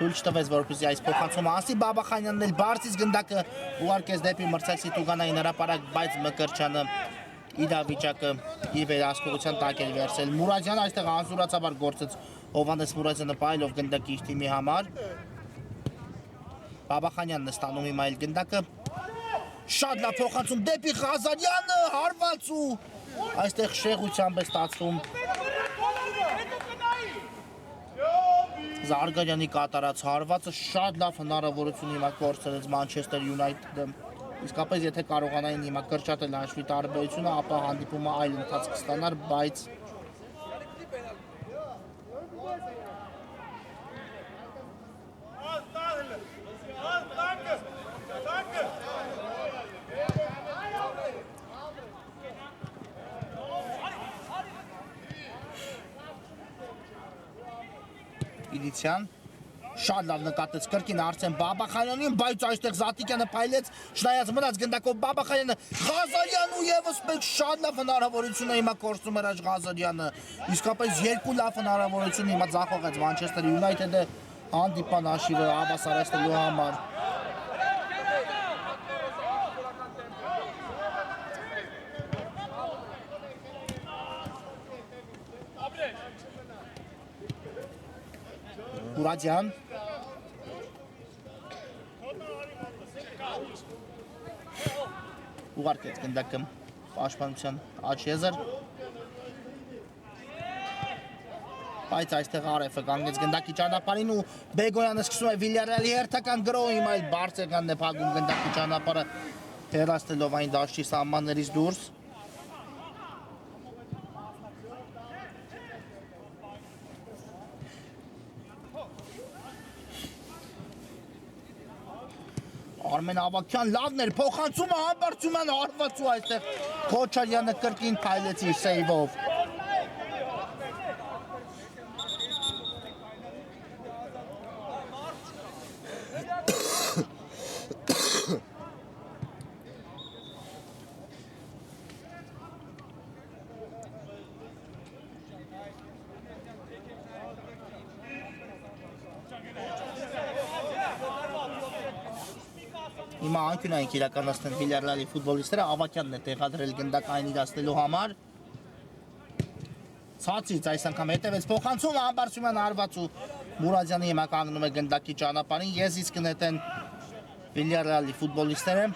թույլ չտվեց որպեսզի այս փոխանցումը ասի Բաբախանյանն էլ բարձից գնդակը ուղարկեց դեպի մրցակցի Տուգանային հրապարակ բայց Մկրտչյանը իրավիճակը իր վերահսկողության տակ էր վերցրել Մուրադյանը այստեղ անզորացաբար գործեց Հովհաննես Մուրադյանը պայելով գնդակի իր թիմի համար Բաբախանյանն է ստանում հիմա այլ գնդակը շատ լավ փոխանցում դեպի Ղազարյանը հարված ու այստեղ շեղությամբ է ստացվում Զարգարյանի կատարած հարվածը շատ լավ հնարավորություն հիմա կորցրեց Manchester United-ը իսկապես եթե կարողանային հիմա կրճատել հաշվի տարբերությունը ապա հանդիպումը այլ ընթացք կստանար բայց Իդիսյան շատ լավ նկատեց կրկին Արսեն Բաբախանյանին, բայց այստեղ Զատիկյանը փայլեց, շնայած մնաց գնդակով Բաբախանյանը, Ղազարյանն ու եւս մեկ շատ լավ հնարավորություն է հիմա կորցնում էր Ղազարյանը։ Իսկապես երկու լավ հնարավորություն հիմա ձախողեց Manchester United-ը հանդիպան հաշիվը հավասարեցնելու համար։ Մուրադյան ուղարկեց գնդակը պաշտպանության աջ եզր բայց այստեղ Արեֆը կանգնեց գնդակի ճանապարհին ու Բեգոյանը սկսում է Villarreal-ի հերթական գրոհը հիմա այլ Բարսեղյանն է փակում գնդակի ճանապարհը հեռացնելով այն դաշտի սահմաններից դուրս Արմեն Ավագյան լավն էր, փոխանցումը Համբարձումյան հարված ու այստեղ Քոչարյանը կրկին փայլեց իր սեյվով։ Հիմա անկյունային իրականացնեն Վիլյարեալի ֆուտբոլիստները, Ավակյանն է տեղադրել գնդակային իրացնելու համար։ Ցածից այս անգամ հետևեց փոխանցում Ամբարձումյան հարված ու Մուրադյանի հիմա կանգնում է գնդակի ճանապարհին, եզից կնետեն Վիլյարեալի ֆուտբոլիստները։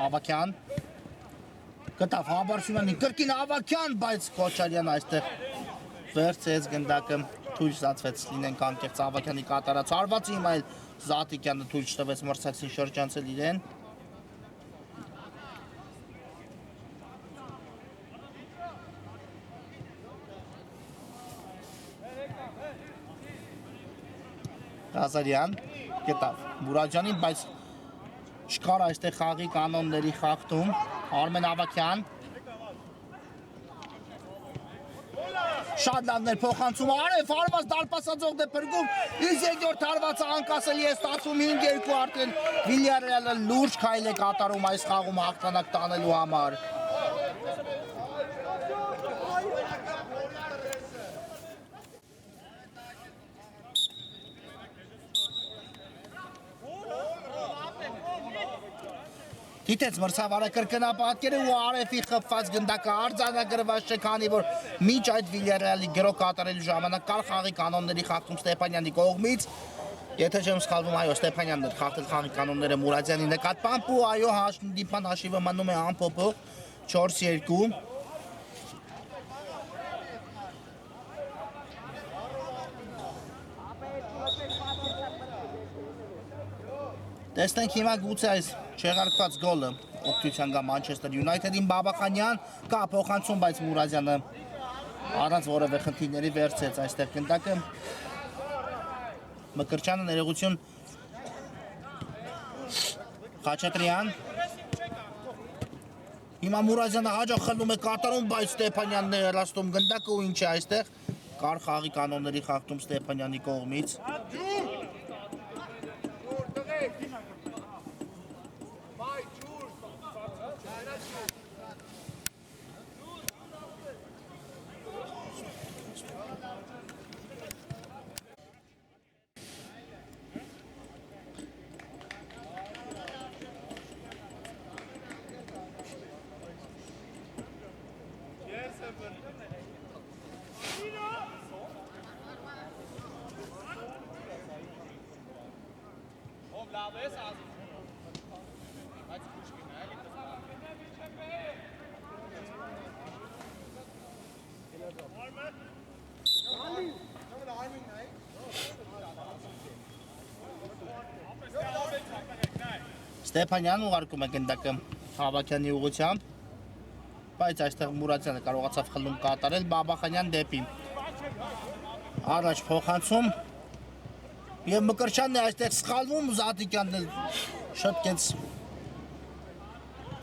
Ավակյան գտավ Համբարձումյանին կրկին Ավակյան, բայց Քոչարյան այստեղ վերցրեց գնդակը, թույլ ստացվեց լինեն կանկեղծ Ավակյանի կատարած հարվածը, հիմա էլ Զատիկյանը թույլ չտվեց մրցակցին շրջանցել իրեն։ Ղազարյան գտավ Մուրադյանին, բայց չկար այստեղ խաղի կանոնների խախտում, Արմեն Ավակյան շատ լավն էր փոխանցումը, արև հարված դարպասաձող դե փրկում, իսկ երկրորդ հարվածը անկասելի է ստացվում 5-2 արդեն Վիլյարեալը լուրջ քայլ է կատարում այս խաղում հաղթանակ տանելու համար։ Դիտեց մրցավարը կրկնապատկերը ու արևի խփված գնդակը արձանագրված չէ, քանի որ մինչ այդ Վիլյարեալի գրո կատարելու ժամանակ կար խաղի կանոնների խախտում Ստեփանյանի կողմից։ Եթե չեմ սխալվում, այո, Ստեփանյանն էր խախտել խաղի կանոնները Մուրադյանի նկատմամբ ու այո, դիպան հաշիվը մնում է անփոփոխ 4-2։ Տեսնենք հիմա գուցե այս չեղարկված գոլը օգնության գա Մանչեսթեր Յունայթեդին, Բաբախանյան կա փոխանցում, բայց Մուրադյանը առանց որևէ խնդիրների վերցրեց այստեղ գնդակը։ Մկրտչյանը ներողություն Խաչատրյան։ Հիմա Մուրադյանը հաջող խլում է կատարում, բայց Ստեփանյանն է հեռացնում գնդակը ու ինչ է այստեղ կար խաղի կանոնների խախտում Ստեփանյանի կողմից։ Ստեփանյանն ուղարկում է գնդակը Ավակյանի ուղղությամբ, բայց այստեղ Մուրադյանը կարողացավ խլում կատարել, Բաբախանյան դեպի առաջ փոխանցում եւ Մկրտչյանն է այստեղ սխալվում, Զատիկյանն էլ շտկեց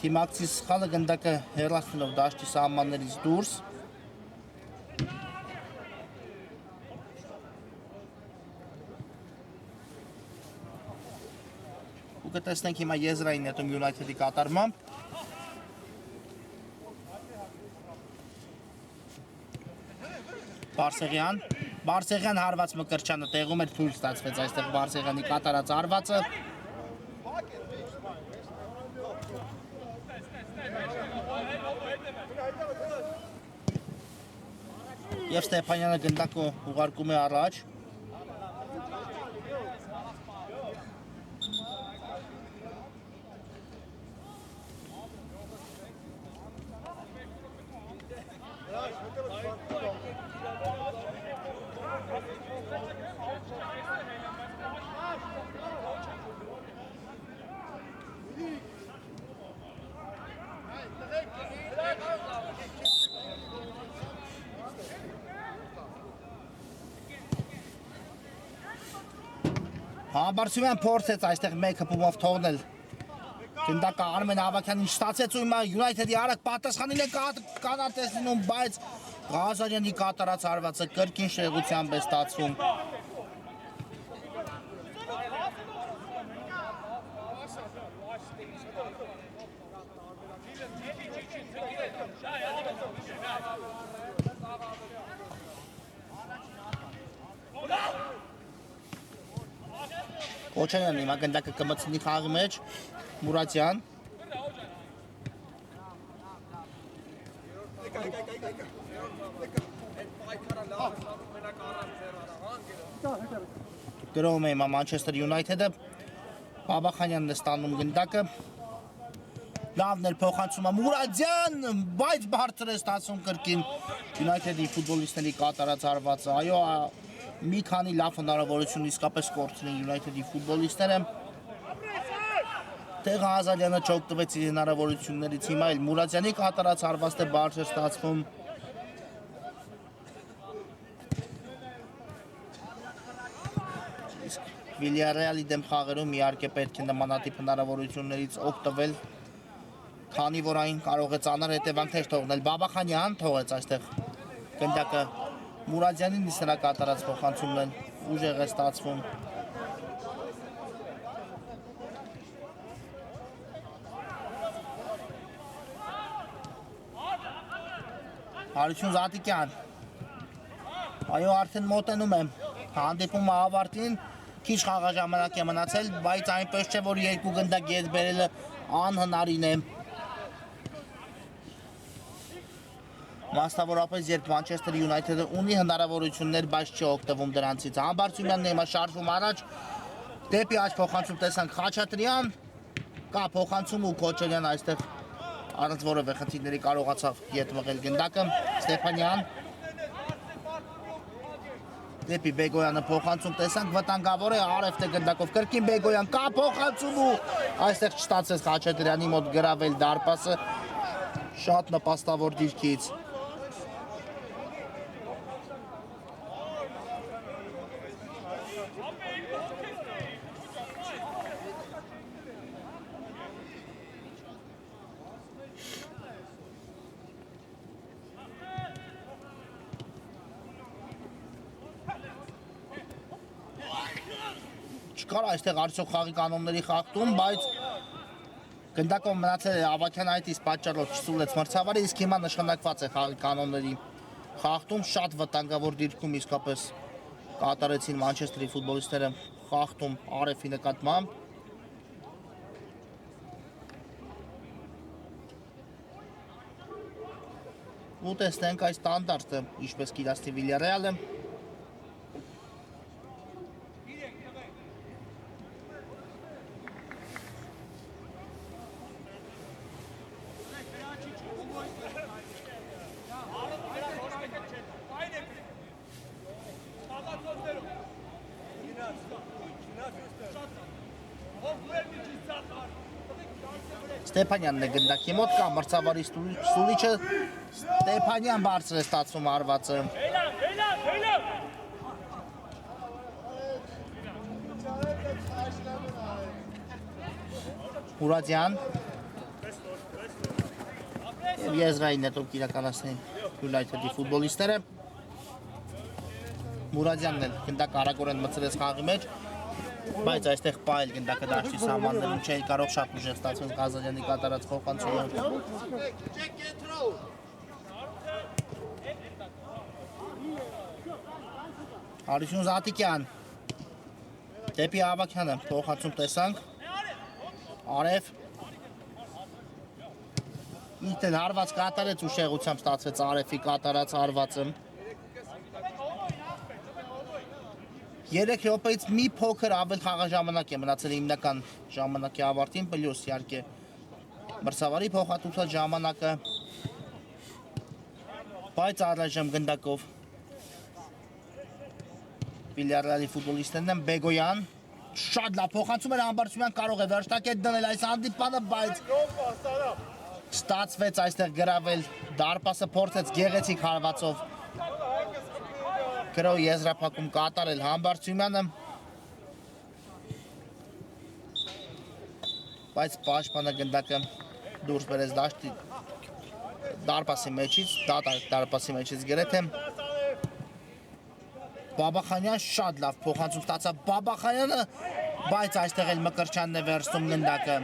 թիմակցի սխալը գնդակը հեռացնելով դաշտի սահմաններից դուրս։ Կտեսնենք հիմա եզրային նետում Յունայթեդի կատարմամբ։ Բարսեղյան հարված Մկրտչյանը տեղում էր, թույլ ստացվեց այստեղ Բարսեղյանի կատարած հարվածը։ Եվ Ստեփանյանը գնդակը ուղարկում է առաջ։ Համբարձումյան փորձեց այստեղ մեկ հպումով թողնել գնդակը Արմեն Ավակյանին, ստացեց ու հիմա Յունայթեդի արագ պատասխանին է կանատես լինում, բայց Ղազարյանի կատարած հարվածը կրկին շեղությամբ է ստացվում։ Կոչարյանն հիմա գնդակը կմցնի խաղի մեջ, Մուրադյան։ Գրովում է հիմա Մանչեսթեր Յունայթեդը, Բաբախանյանն է ստանում գնդակը, լավն էր փոխանցումը Մուրադյան, բայց բարձր է ստացում կրկին Յունայթեդի ֆուտբոլիստների կատարած հարվածը, այո, մի քանի լավ հնարավորություն իսկապես կորցրին Յունայթեդի ֆուտբոլիստները, թե Ղազարյանը չօգտվեց իր հնարավորություններից, հիմա էլ Մուրադյանի կատարած հարվածն է բարձր ստացվում, Վիլյարեալի դեմ խաղերում իհարկե պետք է նմանատիպ հնարավորություններից օգտվել, քանի որ այն կարող է ծանր հետևանքներ թողնել։ Բաբախանյան թողեց այստեղ գնդակը Մուրադյանին, իսկ նրա կատարած փոխանցումն էլ ուժեղ է ստացվում։ Հարություն Զատիկյան։ Այո, արդեն մոտենում է հանդիպումը ավարտին, քիչ խաղաժամանակ է մնացել, բայց այնպես չէ, որ երկու գնդակ ետ բերելը անհնարին է։ Մասնավորապես, երբ Մանչեսթեր Յունայթեդը ունի հնարավորություններ, բայց չի օգտվում դրանցից։ Համբարձումյանն է հիմա շարժվում առաջ, դեպի աջ փոխանցում տեսանք Խաչատրյան, կա փոխանցում ու Քոչարյան այստեղ առանց որևէ խնդիրների կարողացավ ետ մղել գնդակը, Ստեփանյան, դեպի Բեգոյանը փոխանցում տեսանք, վտանգավոր է, Արևտ է գնդակով կրկին Բեգոյան, կա փոխանցում ու այստեղ չստացեց Խաչատրյանի մոտ գրավել դարպասը, շատ նպաստավոր դիրքից։ Չկար այստեղ արդյոք խաղի կանոնների խախտում, բայց գնդակով մնացել է Ավագյան այդից պատճառով չսուլեց մրցավարը, իսկ հիմա նշանակված է խաղի կանոնների խախտում, շատ վտանգավոր դիրքում իսկապես կատարեցին Մանչեսթերի ֆուտբոլիստները խախտում Արեֆի նկատմամբ։ Ու տեսնենք այս ստանդարտը ինչպես կիրացնի Վիլյարեալը։ Ստեփանյանն է գնդակի մոտ, կա մրցավարի Սուլիչը, Ստեփանյան բարձր է ստացվում հարվածը։ Մուրադյան և եզրային նետով կիրականացնեն Յունայթեդի ֆուտբոլիստները։ Մուրադյանն էլ գնդակ արագորեն մցրեց խաղի մեջ, բայց այստեղ պայել գնդակը դաշտի սահմաններում չէի կարող, շատ ուժեղ ստացվեց Ղազարյանի կատարած փոխանցումը։ Հարություն Զատիկյան, դեպի Ավագյանը փոխանցում տեսանք, Արև, ինքն հարված կատարեց ու շեղությամբ ստացվեց Արևի կատարած հարվածը։ 3 րոպեից մի փոքր ավել խաղաժամանակ է մնացել հիմնական ժամանակի ավարտին, պլյուս իհարկե մրցավարի փոխհատուցած ժամանակը, բայց առայժմ գնդակով Վիլյարեալի ֆուտբոլիստներն են, Բեգոյան, շատ լավ փոխանցում էր, Համբարձումյան կարող է վերջնակետ դնել այս հանդիպանը, բայց ստացվեց այստեղ գրավել, դարպասը փորձեց գեղեցիկ հարվածով գրով եզրափակում կատարել Համբարձումյանը, բայց պաշտպանը գնդակը դուրս բերեց դարպասի մեջից, դարպասի մեջից գրեթե Բաբախանյան շատ լավ փոխանցում ստացավ Բաբախանյանը, բայց այստեղ էլ Մկրտչյանն է վերցնում գնդակը։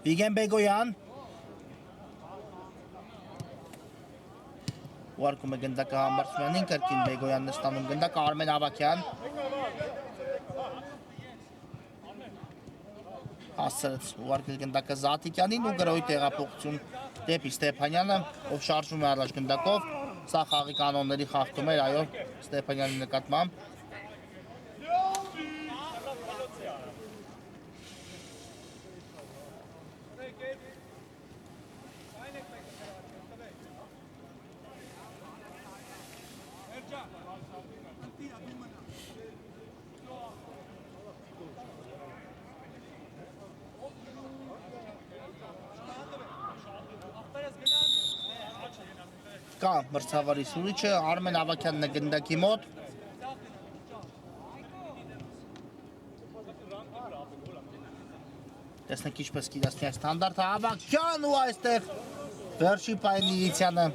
Վիգեն Բեգոյան ուղարկում է գնդակը Համբարձումյանին, կրկին Բեգոյանն է ստանում գնդակը Արմեն Ավագյան հասցրեց ուղարկել գնդակը Զաթիկյանին ու գրոյի տեղափոխություն դեպի Ստեփանյանը, ով շարժվում է առաջ գնդակով, սա խաղի կանոնների խախտում էր, այո, Ստեփանյանի նկատմամբ։ Կա մրցավարի սուրիչը, Արմեն Ավագյանն է գնդակի մոտ։ Տեսնենք ինչպես կիրասնի այս ստանդարտը, Ավագյան ու այստեղ վերջի պահին Իրիցյանը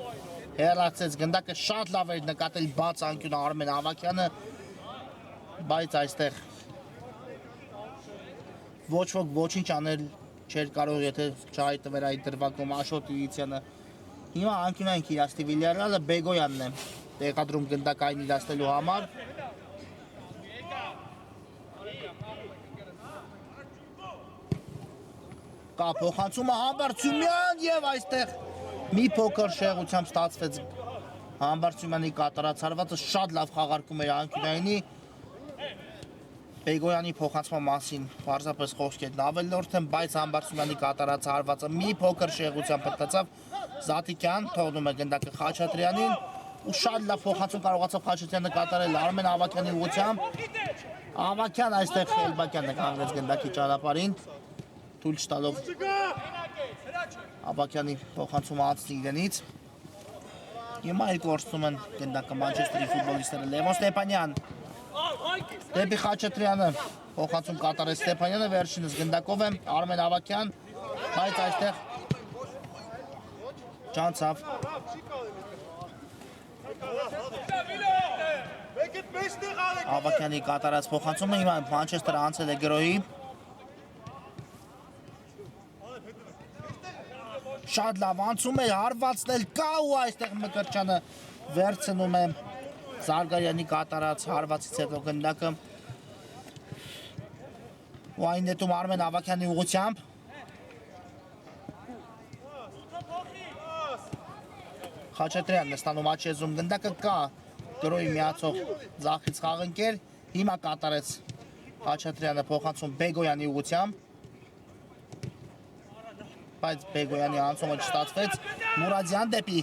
հեռացեց գնդակը, շատ լավ էր նկատել բաց անկյունը Արմեն Ավագյանը, բայց այստեղ ոչ ոք ոչինչ անել չէր կարող, եթե չհայտվեր այդ դրվագում Աշոտ Իրիցյանը։ Հիմա անկյունային կիրասնի Վիլյարեալը Բեգոյանն է տեղադրում գնդակային իրացնելու համար։ Կա փոխանցումը Համբարձումյան եւ այստեղ մի փոքր շեղությամբ ստացվեց Համբարձումյանի կատարած հարվածը, շատ լավ խաղարկում էր անկյունայինի։ Բեգոյանի փոխանցման մասին պարզապես խոսքերն ավելորդ են, բայց Համբարձումյանի կատարած հարվածը մի փոքր շեղությամբ մտածավ Զաթիկյան, թողնում է գնդակը Խաչատրյանին ու շատ լավ փոխանցում կարողացավ Խաչատրյանը կատարել Արմեն Ավագյանի ուղղությամբ։ Ավագյան այստեղ Էլբակյանը կանգնեց գնդակի ճանապարհին, թույլ չտալով Ավագյանի փոխանցումը անցնի իրենից։ Հիմա էլ կորցնում են գնդակը Մանչեսթերի ֆուտբոլիստները Լևոն Ստեփանյան դեպի Խաչատրյանը փոխանցում կատարեց Ստեփանյանը, վերջինս գնդակով է Արմեն Ավագյան, բայց այստեղ Ճանցավ Ավագյանի կատարած փոխանցումը, հիմա Մանչեսթերը անցել է գրոհի։ Շատ լավ անցում է, հարվածնել կա ու այստեղ Մկրտչյանը վերցնում է Զարգարյանի կատարած հարվածից հետո գնդակը ու այն նետում Արմեն Ավագյանի ուղղությամբ։ Խաչատրյանն է ստանում աչեզում գնդակը, կա գրոյի միացող ձախից խաղընկեր, հիմա կատարեց Խաչատրյանը փոխանցում Բեգոյանի ուղղությամբ, բայց Բեգոյանի անցումը չստացվեց, Մուրադյան դեպի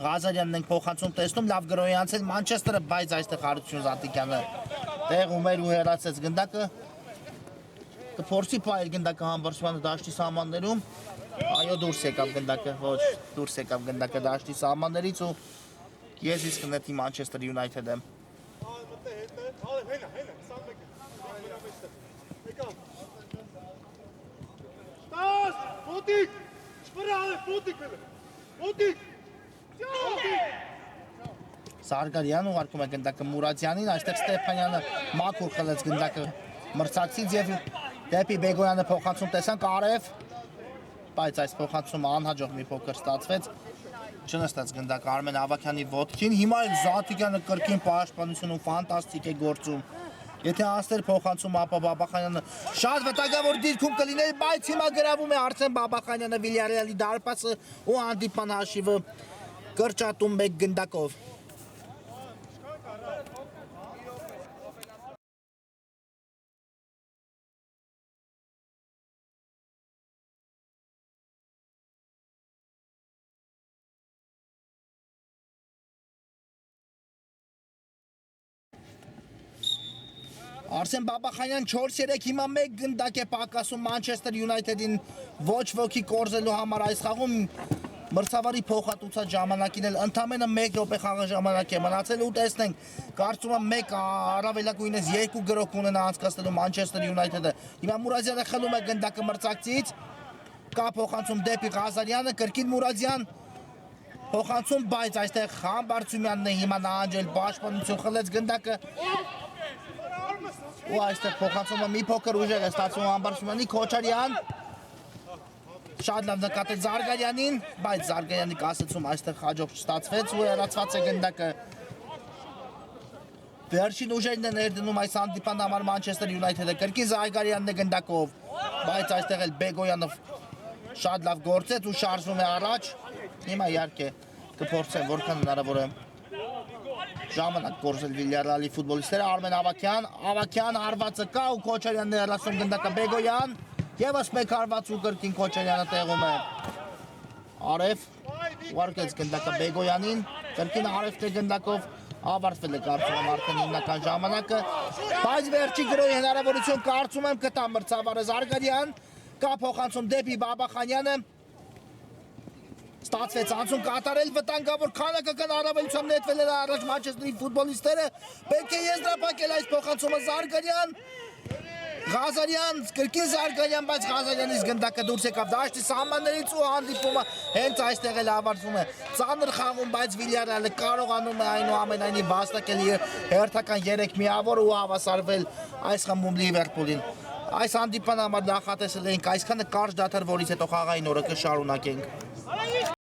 Ղազարյանն ենք փոխանցում տեսնում, լավ գրոյի անցել Մանչեսթերը, բայց այստեղ Հարություն Զատիկյանը տեղում էր ու հեռացեց գնդակը, կփորձի պահել գնդակը Համբարձումյանը դաշտի սահմաններում, այո դուրս եկավ գնդակը, ոչ դուրս եկավ գնդակը դաշտի սահմաններից ու ես իսկ կնետի Մանչեսթեր Յունայթեդը։ Զարգարյան ուղարկում է գնդակը Մուրադյանին, այստեղ Ստեփանյանը մաքուր խլեց գնդակը մրցակցից եւ դեպի Բեգոյանը փոխանցում տեսանք Արև, բայց այս փոխանցումը անհաջող մի փոքր ստացվեց, չնստեց գնդակը Արմեն Ավագյանի ոտքին, հիմա էլ Զաթիկյանը կրկին պաշտպանություն ու ֆանտաստիկ է գործում։ Եթե անցներ փոխանցում, ապա Բաբախանյանը շատ վտանգավոր դիրքում կլիներ, բայց հիմա գրավում է Արսեն Բաբախանյանը Վիլյարեալի դարպասը ու հանդիպան հաշիվը կրճատում մեկ գնդակով։ Արսեն Բաբախանյան 4-3 հիմա մեկ գնդակ է պակասում Մանչեսթեր Յունայթեդին ոչ ոքի կորզելու համար այս խաղում Մրցավարի փոխհատուցած ժամանակին էլ ընդամենը 1 րոպե խաղը ժամանակ է մնացել ու տեսնենք կարծում եմ 1 առավելագույնս 2 գրոհ ունենա անցկացնելու Մանչեսթեր Յունայթեդը։ Հիմա Մուրադյանը խլում է գնդակը մրցակցից, կա փոխանցում դեպի Ղազարյանը, կրկին Մուրադյան փոխանցում, բայց այստեղ Խան Բարսումյանն է հիմա նահանջել պաշտպանություն, խլեց գնդակը ու այստեղ փոխանցումը մի փոքր ուժեղ է ստացվում Խան Բարսումյանի, Քոչարյան շատ լավ նկատեց Զարգարյանին, բայց Զարգարյանի կասեցում այստեղ հաջող չստացվեց ու հեռացված է գնդակը։ Վերջին ուժերն է ներդնում այս հանդիպան համար Մանչեսթեր Յունայթեդը, կրկին Զարգարյանն է գնդակով, բայց այստեղ էլ Բեգոյանը շատ լավ գործեց ու շարժվում է առաջ։ Հիմա իհարկե կփորձեն որքան հնարավոր է ժամանակ կորզել Վիլյարեալի ֆուտբոլիստները։ Արմեն Ավագյան հարվածը կա ու Քոչարյանն է հեռացնում գնդակը Բեգոյան։ Եվս մեկ հարված ու կրկին Քոչարյանը տեղում է Արև, ուղարկեց գնդակը Բեգոյանին, կրկին Արևն է գնդակով, ավարտվել է կարծում եմ արդեն հիմնական ժամանակը, բայց վերջի գրոյի հնարավորություն կարծում եմ կտա մրցավարը Զարգարյան, կա փոխանցում դեպի Բաբախանյանը, ստացվեց անցում կատարել վտանգավոր քանակական առավելությամբ նետվել էր առաջ Մանչեսթերի ֆուտբոլիստները, պետք է եզրափակել այս փոխանցումը Զարգարյան, Ղազարյան, կրկին Զարգարյան, բայց Ղազարյանից գնդակը դուրս եկավ դաշտի սահմաններից ու հանդիպումը հենց այստեղ էլ ավարտվում է ծանր խաղում, բայց Վիլյարեալը կարողանում է այնուամենայնիվ վաստակել հերթական 3 միավոր ու հավասարվել այս խմբում Լիվերպուլին։ Այս հանդիպան համար նախատեսել էինք այսքանը կարճ դադար, որից հետո խաղային օրը կշարունակենք։